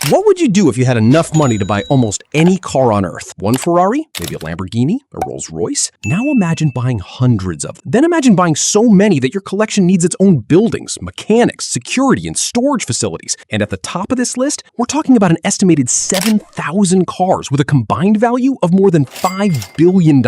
What would you do if you had enough money to buy almost any car on Earth? One Ferrari, maybe a Lamborghini, a Rolls-Royce? Now imagine buying hundreds of them. Then imagine buying so many that your collection needs its own buildings, mechanics, security, and storage facilities. And at the top of this list, we're talking about an estimated 7,000 cars with a combined value of more than $5 billion.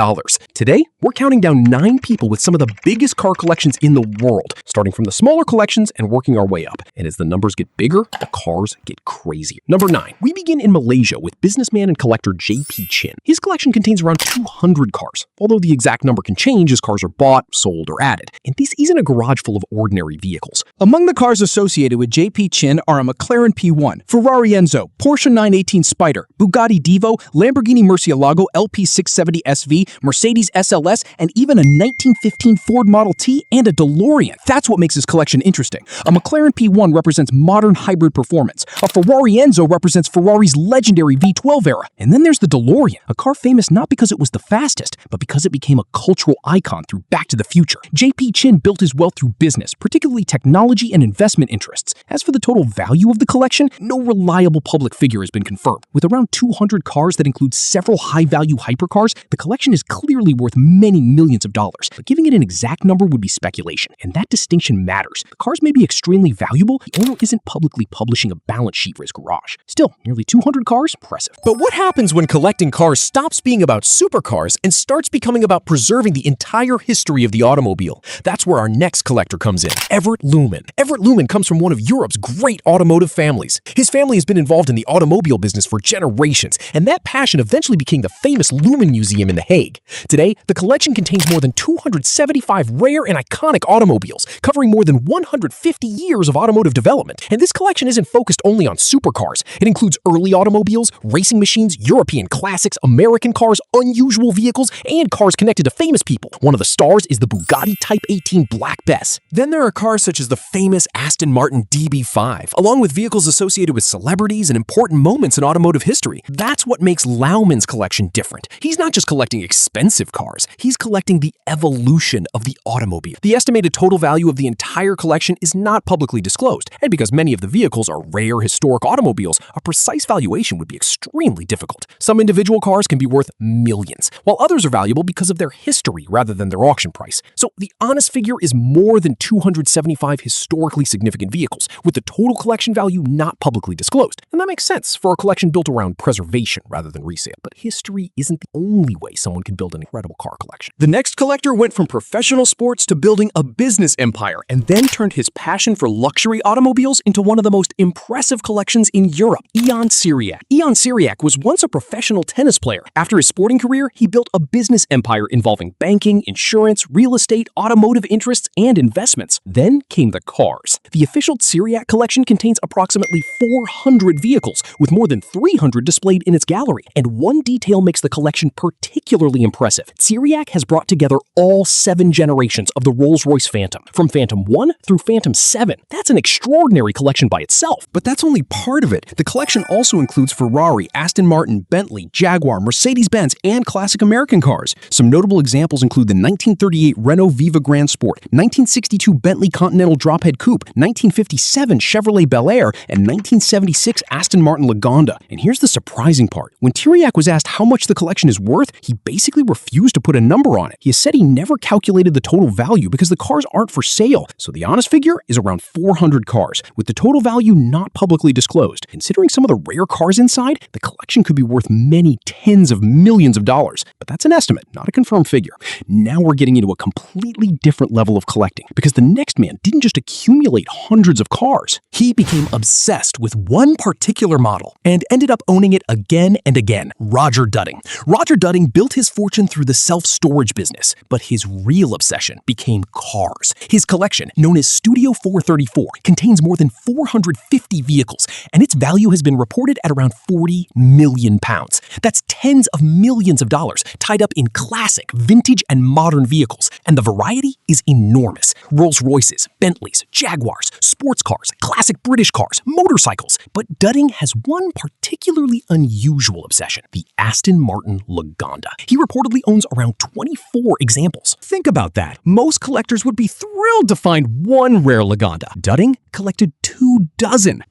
Today, we're counting down 9 people with some of the biggest car collections in the world, starting from the smaller collections and working our way up. And as the numbers get bigger, the cars get crazier. Number 9, we begin in Malaysia with businessman and collector JP Chin. His collection contains around 200 cars, although the exact number can change as cars are bought, sold, or added. And this isn't a garage full of ordinary vehicles. Among the cars associated with JP Chin are a McLaren P1, Ferrari Enzo, Porsche 918 Spider, Bugatti Divo, Lamborghini Murcielago LP670 SV, Mercedes SLS, and even a 1915 Ford Model T and a DeLorean. That's what makes his collection interesting. A McLaren P1 represents modern hybrid performance. A Ferrari Enzo represents Ferrari's legendary V12 era. And then there's the DeLorean, a car famous not because it was the fastest, but because it became a cultural icon through Back to the Future. JP Chin built his wealth through business, particularly technology and investment interests. As for the total value of the collection, no reliable public figure has been confirmed. With around 200 cars that include several high-value hypercars, the collection is clearly worth many millions of dollars. But giving it an exact number would be speculation, and that distinction matters. The cars may be extremely valuable, the owner isn't publicly publishing a balance sheet for his garage. Still, nearly 200 cars? Impressive. But what happens when collecting cars stops being about supercars and starts becoming about preserving the entire history of the automobile? That's where our next collector comes in, Evert Louwman. Evert Louwman comes from one of Europe's great automotive families. His family has been involved in the automobile business for generations, and that passion eventually became the famous Louwman Museum in The Hague. Today, the collection contains more than 275 rare and iconic automobiles, covering more than 150 years of automotive development. And this collection isn't focused only on supercars. It includes early automobiles, racing machines, European classics, American cars, unusual vehicles, and cars connected to famous people. One of the stars is the Bugatti Type 18 Black Bess. Then there are cars such as the famous Aston Martin DB5, along with vehicles associated with celebrities and important moments in automotive history. That's what makes Louwman's collection different. He's not just collecting expensive cars, he's collecting the evolution of the automobile. The estimated total value of the entire collection is not publicly disclosed, and because many of the vehicles are rare historic automobiles, a precise valuation would be extremely difficult. Some individual cars can be worth millions, while others are valuable because of their history rather than their auction price. So the honest figure is more than 275 historically significant vehicles, with the total collection value not publicly disclosed. And that makes sense for a collection built around preservation rather than resale. But history isn't the only way someone can build an incredible car collection. The next collector went from professional sports to building a business empire, and then turned his passion for luxury automobiles into one of the most impressive collections in Europe, Țiriac. Țiriac was once a professional tennis player. After his sporting career, he built a business empire involving banking, insurance, real estate, automotive interests, and investments. Then came the cars. The official Țiriac collection contains approximately 400 vehicles, with more than 300 displayed in its gallery. And one detail makes the collection particularly impressive. Țiriac has brought together all 7 generations of the Rolls-Royce Phantom, from Phantom 1 through Phantom 7. That's an extraordinary collection by itself. But that's only part of it. The collection also includes Ferrari, Aston Martin, Bentley, Jaguar, Mercedes-Benz, and classic American cars. Some notable examples include the 1938 Renault Viva Grand Sport, 1962 Bentley Continental Drophead Coupe, 1957 Chevrolet Bel Air, and 1976 Aston Martin Lagonda. And here's the surprising part. When Țiriac was asked how much the collection is worth, he basically refused to put a number on it. He said he never calculated the total value because the cars aren't for sale. So the honest figure is around 400 cars, with the total value not publicly disclosed. Considering some of the rare cars inside, the collection could be worth many tens of millions of dollars. But that's an estimate, not a confirmed figure. Now we're getting into a completely different level of collecting, because the next man didn't just accumulate hundreds of cars. He became obsessed with one particular model and ended up owning it again and again, Rodger Dudding. Rodger Dudding built his fortune through the self-storage business, but his real obsession became cars. His collection, known as Studio 434, contains more than 450 vehicles, and its value has been reported at around 40 million pounds. That's tens of millions of dollars tied up in classic, vintage, and modern vehicles. And the variety is enormous. Rolls-Royces, Bentleys, Jaguars, sports cars, classic British cars, motorcycles. But Dudding has one particularly unusual obsession, the Aston Martin Lagonda. He reportedly owns around 24 examples. Think about that. Most collectors would be thrilled to find one rare Lagonda. Dudding collected 24.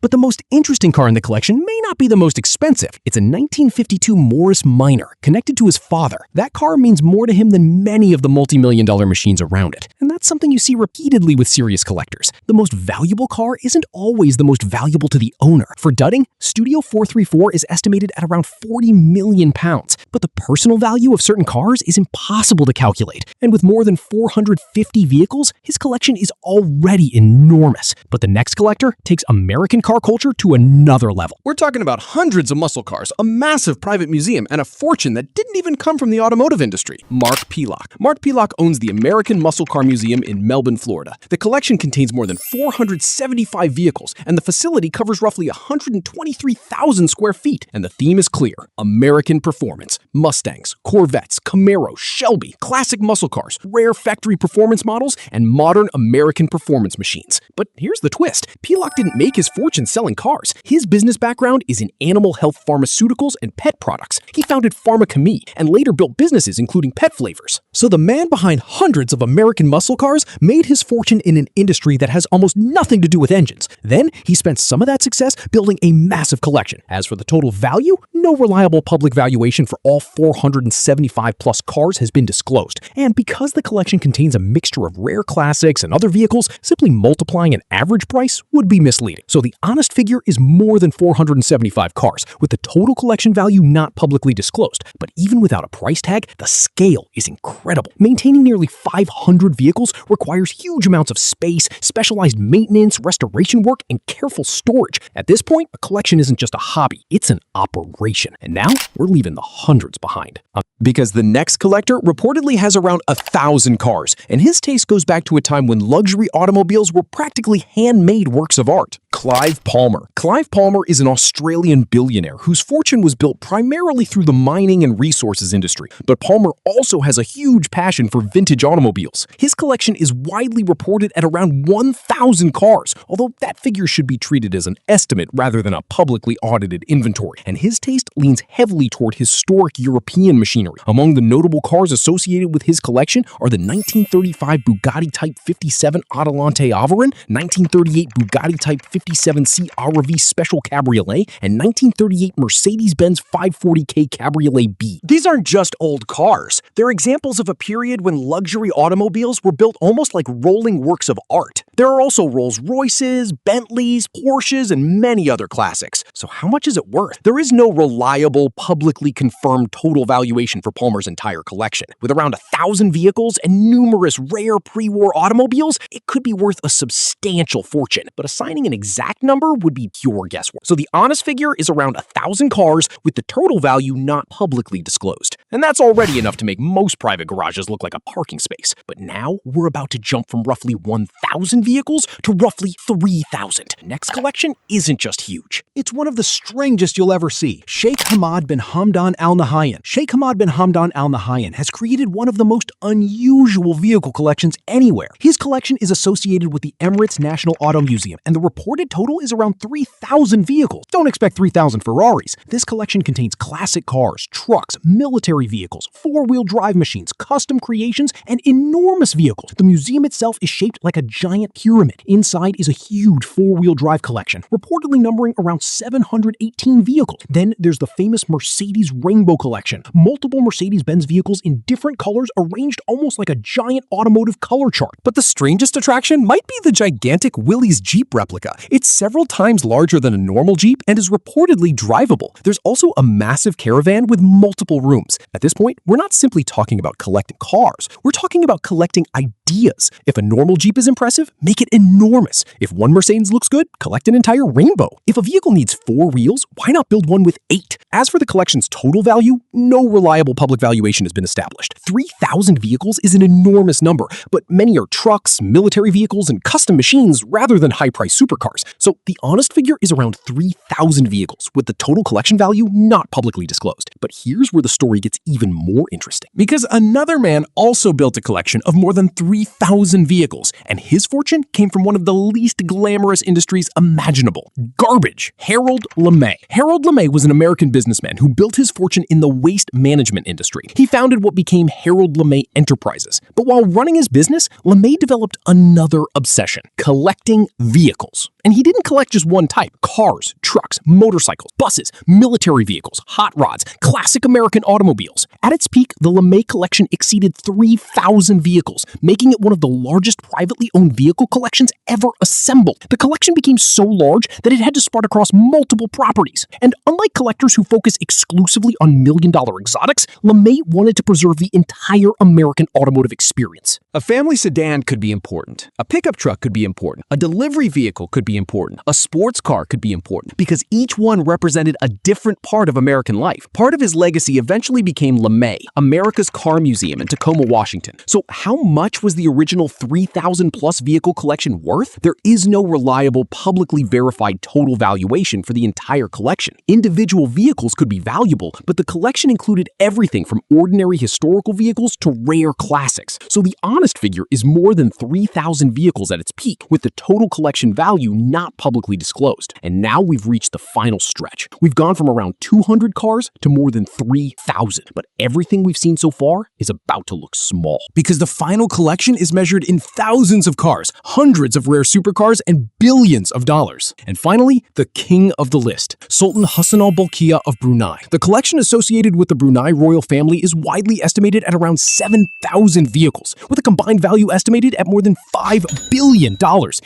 But the most interesting car in the collection may not be the most expensive. It's a 1952 Morris Minor, connected to his father. That car means more to him than many of the multi-million-dollar machines around it. And that's something you see repeatedly with serious collectors. The most valuable car isn't always the most valuable to the owner. For Dudding, Studio 434 is estimated at around 40 million pounds. But the personal value of certain cars is impossible to calculate. And with more than 450 vehicles, his collection is already enormous. But the next collector takes American car culture to another level. We're talking about hundreds of muscle cars, a massive private museum, and a fortune that didn't even come from the automotive industry. Mark Pieloch. Mark Pieloch owns the American Muscle Car Museum in Melbourne, Florida. The collection contains more than 475 vehicles, and the facility covers roughly 123,000 square feet. And the theme is clear: American performance. Mustangs, Corvettes, Camaros, Shelby, classic muscle cars, rare factory performance models, and modern American performance machines. But here's the twist. Pieloch didn't make his fortune selling cars. His business background is in animal health pharmaceuticals and pet products. He founded Pharmachemie and later built businesses including pet flavors. So the man behind hundreds of American muscle cars made his fortune in an industry that has almost nothing to do with engines. Then he spent some of that success building a massive collection. As for the total value, no reliable public valuation for all 475 plus cars has been disclosed. And because the collection contains a mixture of rare classics and other vehicles, simply multiplying an average price would be misleading. So the honest figure is more than 475 cars, with the total collection value not publicly disclosed. But even without a price tag, the scale is incredible. Maintaining nearly 500 vehicles requires huge amounts of space, specialized maintenance, restoration work, and careful storage. At this point, a collection isn't just a hobby, it's an operation. And now, we're leaving the hundreds behind. Because the next collector reportedly has around 1,000 cars, and his taste goes back to a time when luxury automobiles were practically handmade works of art. Clive Palmer. Clive Palmer is an Australian billionaire whose fortune was built primarily through the mining and resources industry. But Palmer also has a huge passion for vintage automobiles. His collection is widely reported at around 1,000 cars, although that figure should be treated as an estimate rather than a publicly audited inventory. And his taste leans heavily toward historic European machinery. Among the notable cars associated with his collection are the 1935 Bugatti Type 57 Adelante Averin, 1938 Bugatti Type 57C RV Special Cabriolet, and 1938 Mercedes-Benz 540K Cabriolet B. These aren't just old cars. They're examples of a period when luxury automobiles were built almost like rolling works of art. There are also Rolls-Royces, Bentleys, Porsches, and many other classics. So how much is it worth? There is no reliable, publicly confirmed total valuation for Palmer's entire collection. With around 1,000 vehicles and numerous rare pre-war automobiles, it could be worth a substantial fortune. But assigning an exact number would be pure guesswork. So the honest figure is around 1,000 cars, with the total value not publicly disclosed. And that's already enough to make most private garages look like a parking space. But now we're about to jump from roughly 1,000 vehicles to roughly 3,000. Next collection isn't just huge. It's one of the strangest you'll ever see. Sheikh Hamad bin Hamdan Al Nahyan. Sheikh Hamad bin Hamdan Al Nahyan has created one of the most unusual vehicle collections anywhere. His collection is associated with the Emirates National Auto Museum, and the reported total is around 3,000 vehicles. Don't expect 3,000 Ferraris. This collection contains classic cars, trucks, military vehicles, four-wheel drive machines, custom creations, and enormous vehicles. The museum itself is shaped like a giant pyramid. Inside is a huge four-wheel drive collection, reportedly numbering around 718 vehicles. Then there's the famous Mercedes Rainbow Collection. Multiple Mercedes-Benz vehicles in different colors arranged almost like a giant automotive color chart. But the strangest attraction might be the gigantic Willys Jeep replica. It's several times larger than a normal Jeep and is reportedly drivable. There's also a massive caravan with multiple rooms. At this point, we're not simply talking about collecting cars. We're talking about collecting ideas. If a normal Jeep is impressive, make it enormous. If one Mercedes looks good, collect an entire rainbow. If a vehicle needs 4 wheels, why not build one with 8? As for the collection's total value, no reliable public valuation has been established. 3,000 vehicles is an enormous number, but many are trucks, military vehicles, and custom machines rather than high-priced supercars. So the honest figure is around 3,000 vehicles, with the total collection value not publicly disclosed. But here's where the story gets even more interesting. Because another man also built a collection of more than 3,000 vehicles, and his fortune came from one of the least glamorous industries imaginable: garbage. Harold LeMay. Harold LeMay was an American businessman who built his fortune in the waste management industry. He founded what became Harold LeMay Enterprises. But while running his business, LeMay developed another obsession: collecting vehicles. And he didn't collect just one type: cars, trucks, motorcycles, buses, military vehicles, hot rods, classic American automobiles. At its peak, the LeMay collection exceeded 3,000 vehicles, making it one of the largest privately owned vehicle collections ever assembled. The collection became so large that it had to spread across multiple properties. And unlike collectors who focus exclusively on million-dollar exotics, LeMay wanted to preserve the entire American automotive experience. A family sedan could be important. A pickup truck could be important. A delivery vehicle could be important. A sports car could be important, because each one represented a different part of American life. Part of his legacy eventually became LeMay, America's Car Museum in Tacoma, Washington. So how much was the original 3,000-plus vehicle collection worth? There is no reliable, publicly verified total valuation for the entire collection. Individual vehicles could be valuable, but the collection included everything from ordinary historical vehicles to rare classics. So the honest figure is more than 3,000 vehicles at its peak, with the total collection value not publicly disclosed. And now we've reached the final stretch. We've gone from around 200 cars to more than 3,000. But everything we've seen so far is about to look small. Because the final collection is measured in thousands of cars, hundreds of rare supercars, and billions of dollars. And finally, the king of the list, Sultan Hassan al-Bolkiah of Brunei. The collection associated with the Brunei royal family is widely estimated at around 7,000 vehicles, with a combined value estimated at more than $5 billion.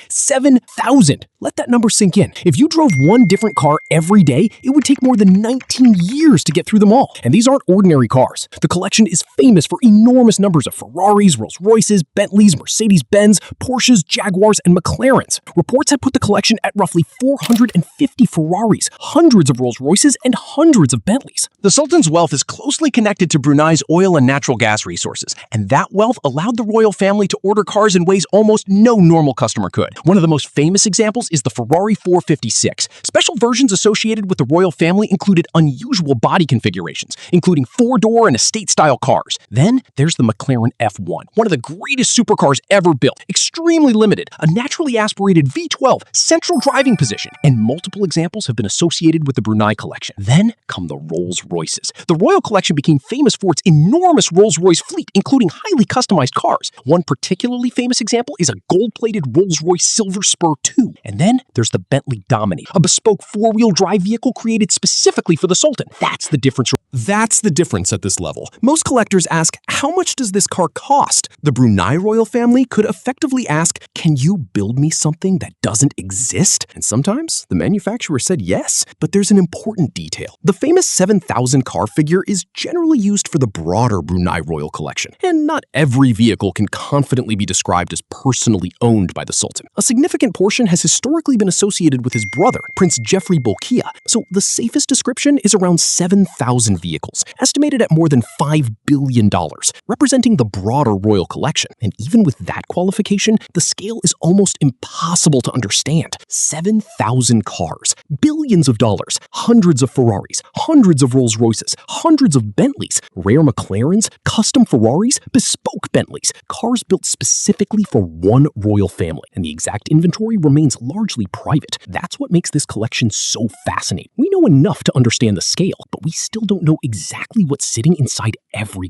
7,000! Let that number sink in. If you drove one different car every day, it would take more than 19 years to get through them all. And these aren't ordinary cars. The collection is famous for enormous numbers of Ferraris, Rolls-Royces, Bentleys, Mercedes-Benz, Porsches, Jaguars, and McLarens. Reports have put the collection at roughly 450 Ferraris, hundreds of Rolls-Royces, and hundreds of Bentleys. The Sultan's wealth is closely connected to Brunei's oil and natural gas resources, and that wealth allowed the royal family to order cars in ways almost no normal customer could. One of the most famous examples is the Ferrari 456. Special versions associated with the royal family included unusual body configurations, including 4-door and estate-style cars. Then there's the McLaren F1, one of the greatest supercars ever built, extremely limited, a naturally aspirated V12, central driving position, and multiple examples have been associated with the Brunei collection. Then come the Rolls-Royces. The royal collection became famous for its enormous Rolls-Royce fleet, including highly customized cars. One particularly famous example is a gold-plated Rolls-Royce Silver Spur 2. And then there's the Bentley Dominate, a bespoke 4-wheel drive vehicle created specifically for the Sultan. That's the difference. That's the difference at this level. Most collectors ask, how much does this car cost? The Brunei royal family could effectively ask, can you build me something that doesn't exist? And sometimes the manufacturer said yes, but there's an important detail. The famous 7,000 car figure is generally used for the broader Brunei royal collection, and not every vehicle can confidently be described as personally owned by the Sultan. A significant portion has historically been associated with his brother, Prince Jeffrey Bolkiah, so the safest description is around 7,000 vehicles, estimated at more than $5 billion, representing the broader royal collection. And even with that qualification, the scale is almost impossible to understand. 7,000 cars, billions of dollars, hundreds of Ferraris, hundreds of Rolls-Royces, hundreds of Bentleys, rare McLarens, custom Ferraris, bespoke Bentleys, cars built specifically for one royal family. And the exact inventory remains largely private. That's what makes this collection so fascinating. We know enough to understand the scale, but we still don't know exactly what's sitting inside every